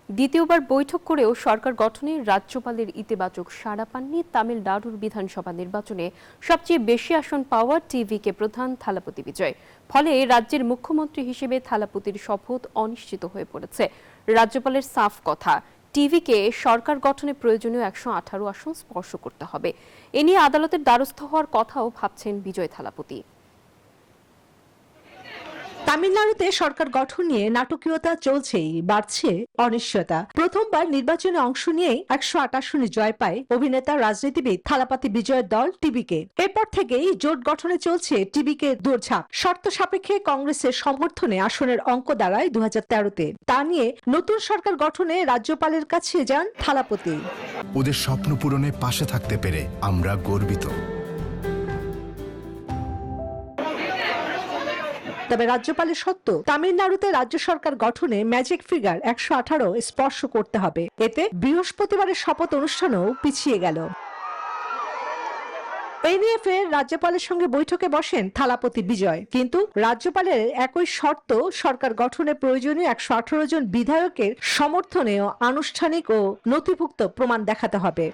দ্বিতীয়বার বৈঠক করেও সরকার গঠনে রাজ্যপালের ইতিবাচক সাড়া পাননি তামিলনাড়ুর বিধানসভা নির্বাচনে সবচেয়ে বেশি আসন পাওয়া টিভিকে প্রধান থালাপতি বিজয়। ফলে রাজ্যের মুখ্যমন্ত্রী হিসেবে থালাপতির শপথ অনিশ্চিত হয়ে পড়েছে। রাজ্যপালের সাফ কথা, টিভিকে সরকার গঠনে প্রয়োজনীয় 118 আসন স্পর্শ করতে হবে। এ নিয়ে আদালতের দ্বারস্থ হওয়ার কথাও ভাবছেন বিজয় থালাপতি। তামিলনাড়ুতে সরকার গঠন নিয়ে নাটকীয়তা চলছেই, বাড়ছে অনিশ্চয়তা। প্রথমবার নির্বাচনে অংশ নিয়েই 108 আসনে জয় পায় অভিনেতা রাজনীতিবিদ থালাপতি বিজয়ের দল টিভিকে। এরপর থেকেই জোট গঠনে চলছে টিভিকে দৌড়ঝাঁপ। শর্ত সাপেক্ষে কংগ্রেসের সমর্থনে আসনের অঙ্ক দাঁড়ায় 2013-তে। তা নিয়ে নতুন সরকার গঠনে রাজ্যপালের কাছে যান থালাপতি। ওদের স্বপ্ন পূরণে পাশে থাকতে পেরে আমরা গর্বিত। তবে রাজ্যপালের সত্য, তামিলনাড়ুতে রাজ্য সরকার গঠনে ম্যাজিক ফিগার 118 স্পর্শ করতে হবে। এতে বৃহস্পতিবারের শপথ অনুষ্ঠানও পিছিয়ে গেল। এই নিয়ে ফের রাজ্যপালের সঙ্গে বৈঠকে বসেন থালাপতি বিজয়, কিন্তু রাজ্যপালের একই শর্ত, সরকার গঠনে প্রয়োজনীয় 118 জন বিধায়কের সমর্থনেও আনুষ্ঠানিক ও নথিভুক্ত প্রমাণ দেখাতে হবে।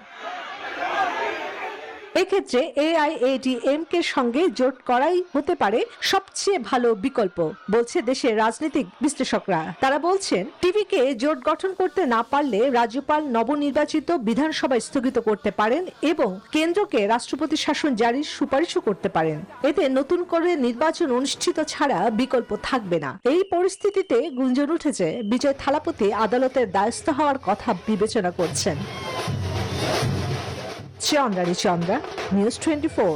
এক্ষেত্রে AIADMK এর সঙ্গে জোট করাই হতে পারে সবচেয়ে ভালো বিকল্প, বলছে দেশের রাজনৈতিক বিশ্লেষকরা। তারা বলছেন, টিভিকে জোট গঠন করতে না পারলে রাজ্যপাল নবনির্বাচিত বিধানসভা স্থগিত করতে পারেন এবং কেন্দ্রকে রাষ্ট্রপতি শাসন জারির সুপারিশও করতে পারেন। এতে নতুন করে নির্বাচন অনুষ্ঠিত ছাড়া বিকল্প থাকবে না। এই পরিস্থিতিতে গুঞ্জন উঠেছে বিজয় থালাপতি আদালতের দ্বারস্থ হওয়ার কথা বিবেচনা করছেন। চন্দ্রা, নিউজ 24।